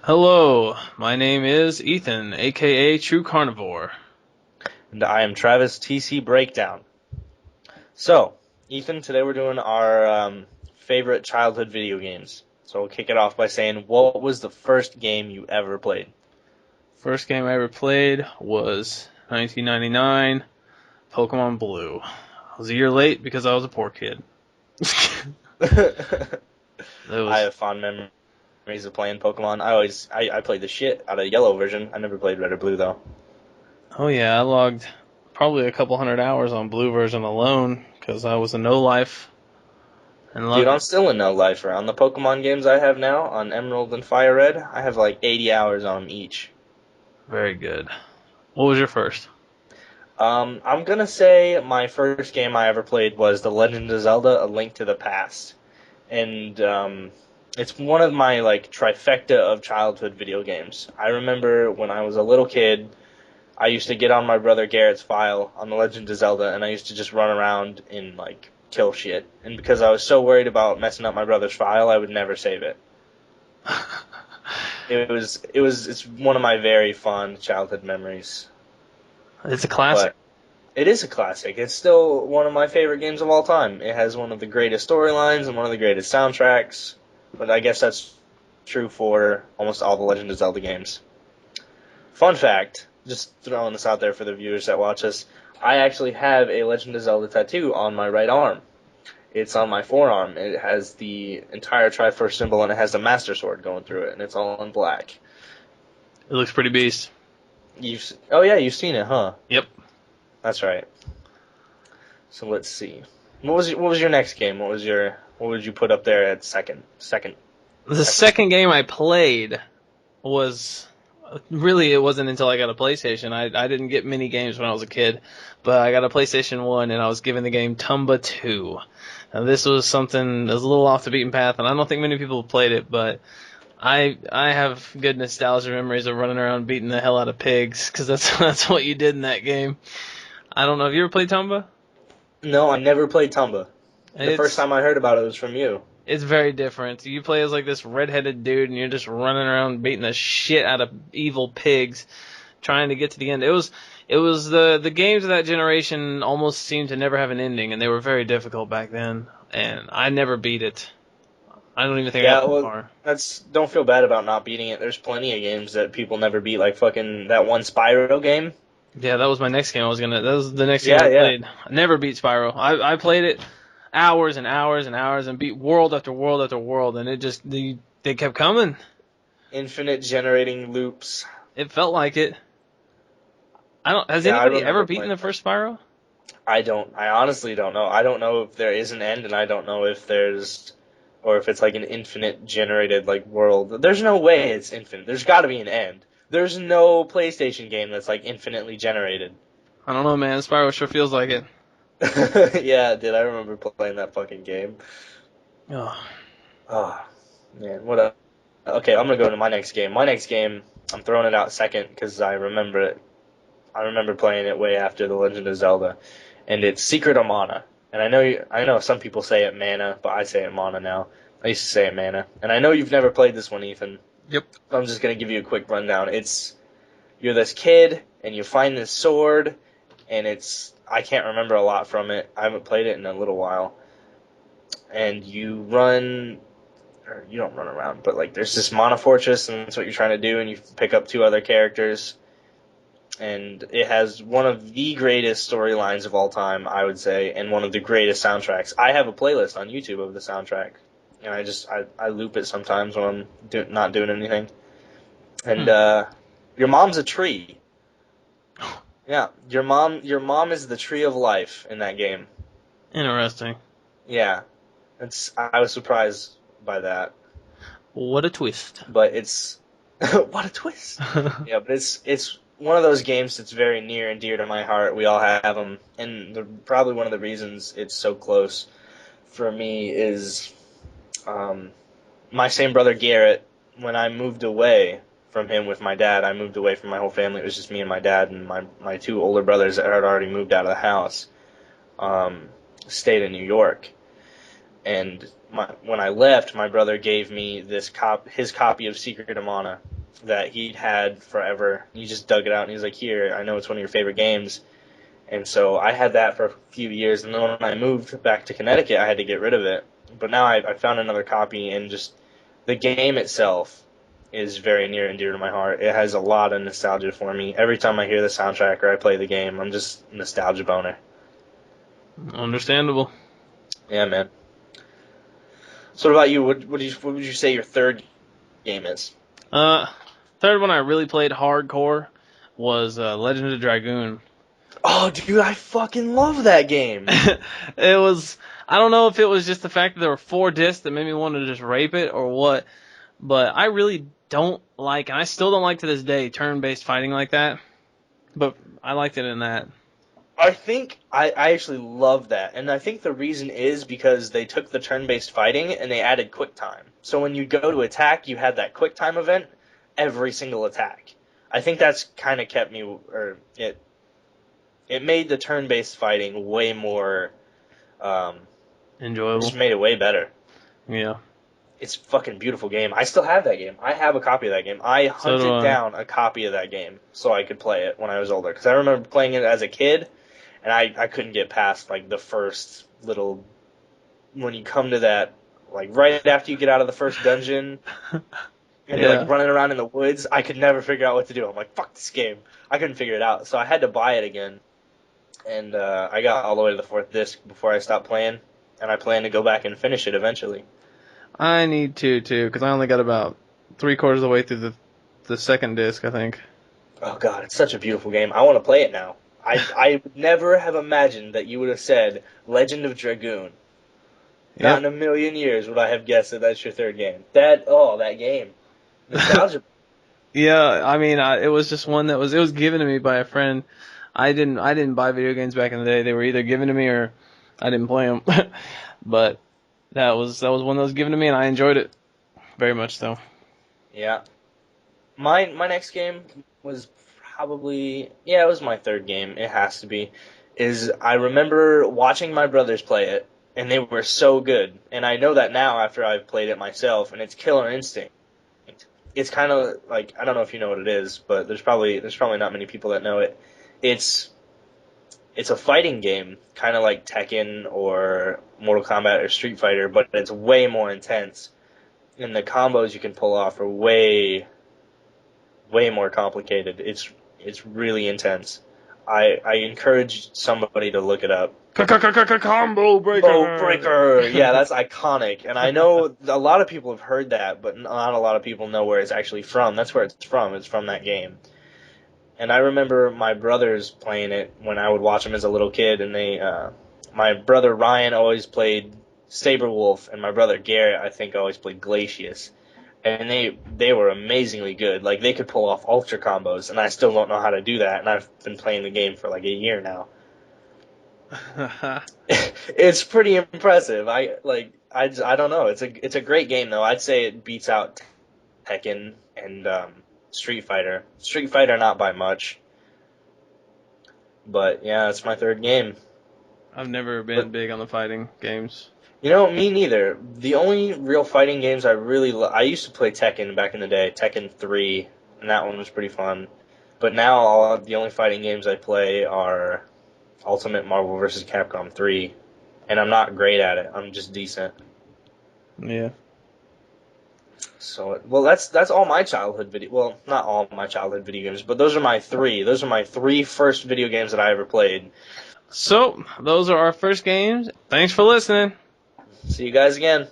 Hello, my name is Ethan, aka True Carnivore. And I am Travis TC Breakdown. So, Ethan, today we're doing our favorite childhood video games. So we'll kick it off by saying, what was the first game you ever played? First game I ever played was 1999, Pokemon Blue. I was a year late because I was a poor kid. It I was, have fond memories of playing Pokemon. I played the shit out of the yellow version. I never played red or blue though. oh yeah, I logged probably a couple hundred hours on Blue version alone because I was a no life and Dude, I'm loved. still in no lifer. On the Pokemon games I have now, on Emerald and Fire Red, I have like 80 hours on them each. Very good. What was your first? I'm gonna say my first game I ever played was The Legend of Zelda: A Link to the Past, and it's one of my like trifecta of childhood video games. I remember when I was a little kid, I used to get on my brother Garrett's file on The Legend of Zelda, and I used to just run around and like kill shit. And because I was so worried about messing up my brother's file, I would never save it. It's one of my very fond childhood memories. It's a classic. But it is a classic. It's still one of my favorite games of all time. It has one of the greatest storylines and one of the greatest soundtracks. But I guess that's true for almost all the Legend of Zelda games. Fun fact, just throwing this out there for the viewers that watch us, I actually have a Legend of Zelda tattoo on my right arm. It's on my forearm. It has the entire Triforce symbol and it has the Master Sword going through it, and it's all in black. It looks pretty beast. Oh yeah, you've seen it, huh? Yep. That's right. So let's see. What was your next game? What would you put up there at The second? second game I played was really it wasn't until I got a PlayStation. I didn't get many games when I was a kid, but I got a PlayStation 1 and I was given the game Tumba 2. Now this was something that was a little off the beaten path and I don't think many people have played it, but I have good nostalgia memories of running around beating the hell out of pigs because that's what you did in that game. I don't know. Have you ever played Tumba? No, I never played Tumba. The first It's time I heard about it was from you. It's very different. You play as like this redheaded dude, and you're just running around beating the shit out of evil pigs, trying to get to the end. It was the games of that generation almost seemed to never have an ending, and they were very difficult back then. And I never beat it. I don't even think I got Yeah, that well, far. that's don't feel bad about not beating it. There's plenty of games that people never beat, like fucking that one Spyro game. Yeah, that was my next game. That was the next game Yeah, I yeah, played. I never beat Spyro. I played it hours and hours and hours and beat world after world after world, and they kept coming. infinite generating loops. It felt like it. I don't. Has Yeah, I anybody ever remember beaten playing the that. first Spyro? I don't. I honestly don't know. I don't know if there is an end, and I don't know if there's, or if it's like an infinite generated like world. There's no way it's infinite. There's got to be an end. There's no PlayStation game that's like infinitely generated. I don't know, man. Spyro sure feels like it. Yeah, dude, I remember playing that fucking game. Oh, Oh man, what a. Okay, I'm gonna go to my next game. My next game, I'm throwing it out second because I remember it. I remember playing it way after The Legend of Zelda, and it's Secret of Mana. And I know some people say it Mana, but I say it Mana now. I used to say it Mana, and I know you've never played this one, Ethan. yep. So I'm just gonna give you a quick rundown. You're this kid, and you find this sword, and I can't remember a lot from it. I haven't played it in a little while, and you run. Or you don't run around, but like there's this mana fortress, and that's what you're trying to do, and you pick up two other characters, and it has one of the greatest storylines of all time, I would say, and one of the greatest soundtracks. I have a playlist on YouTube of the soundtrack, and I loop it sometimes when I'm not doing anything. And Hmm. your mom's a tree. Yeah, your mom is the tree of life in that game. Interesting. Yeah, I was surprised by that, What a twist. but it's what a twist. Yeah, but it's one of those games that's very near and dear to my heart. We all have them, and probably one of the reasons it's so close for me is um, my same brother Garrett. When I moved away from him with my dad, I moved away from my whole family. It was just me and my dad and my two older brothers that had already moved out of the house. Um, Stayed in New York, and when I left, my brother gave me his copy of Secret of Mana, that he'd had forever. He just dug it out and he's like, "Here, I know it's one of your favorite games." And so I had that for a few years, and then when I moved back to Connecticut, I had to get rid of it. But now I found another copy, and just the game itself is very near and dear to my heart. It has a lot of nostalgia for me. Every time I hear the soundtrack or I play the game, I'm just nostalgia boner. Understandable. Yeah, man. So what about you? What would you say your third game is? Uh, Third one I really played hardcore was Legend of Dragoon. Oh, dude, I fucking love that game. It was, I don't know if it was just the fact that there were 4 discs that made me want to just rape it or what, but I really don't like, and I still don't like to this day, turn-based fighting like that. But I liked it in that. I think I actually love that, and I think the reason is because they took the turn-based fighting and they added quick time. So when you go to attack, you had that quick time event every single attack. I think that's kind of kept me, or it made the turn-based fighting way more, um, Enjoyable. just made it way better. Yeah. It's a fucking beautiful game. I still have that game. I have a copy of that game. I So do hunted I. down a copy of that game so I could play it when I was older. Because I remember playing it as a kid, and I couldn't get past like the first little when you come to that like right after you get out of the first dungeon and you're like Yeah. running around in the woods. I could never figure out what to do. I'm like, fuck this game. I couldn't figure it out, so I had to buy it again. And I got all the way to the 4th disc before I stopped playing, and I plan to go back and finish it eventually. I need to too, because I only got about 3/4 of the way through the second disc, I think. Oh god, it's such a beautiful game. I want to play it now. I would never have imagined that you would have said Legend of Dragoon. Not Yep. in a million years would I have guessed that that's your third game. That game. Nostalgia. Yeah, I mean, it was just one that it was given to me by a friend. I didn't buy video games back in the day. They were either given to me or I didn't play them. But that was one that was given to me, and I enjoyed it very much so. Yeah. My next game was probably it was my third game. It has to be. Is I remember watching my brothers play it, and they were so good. And I know that now after I've played it myself, and it's Killer Instinct. It's kind of like I don't know if you know what it is, but there's probably not many people that know it. It's it's a fighting game, kind of like Tekken or Mortal Kombat or Street Fighter, but it's way more intense. And the combos you can pull off are way more complicated. It's really intense. I encourage somebody to look it up. Combo Bow breaker. Breaker, yeah, that's iconic. And I know a lot of people have heard that, but not a lot of people know where it's actually from. That's where it's from. It's from that game. And I remember my brothers playing it when I would watch them as a little kid, and my brother Ryan always played Saberwolf, and my brother Garrett, I think, always played Glacius. And they were amazingly good. Like, they could pull off ultra combos, and I still don't know how to do that, and I've been playing the game for like a year now. It's pretty impressive. I don't know. It's a great game, though. I'd say it beats out Tekken and Street Fighter. Street Fighter not by much. But yeah, it's my third game. I've never been But big on the fighting games. me neither. The only real fighting games I used to play Tekken back in the day, Tekken 3, and that one was pretty fun. But now the only fighting games I play are Ultimate Marvel vs. Capcom 3, and I'm not great at it. I'm just decent. Yeah. So, well, that's all my childhood video. Well, not all my childhood video games, but those are my three. Those are my three first video games that I ever played. So those are our first games. Thanks for listening. See you guys again.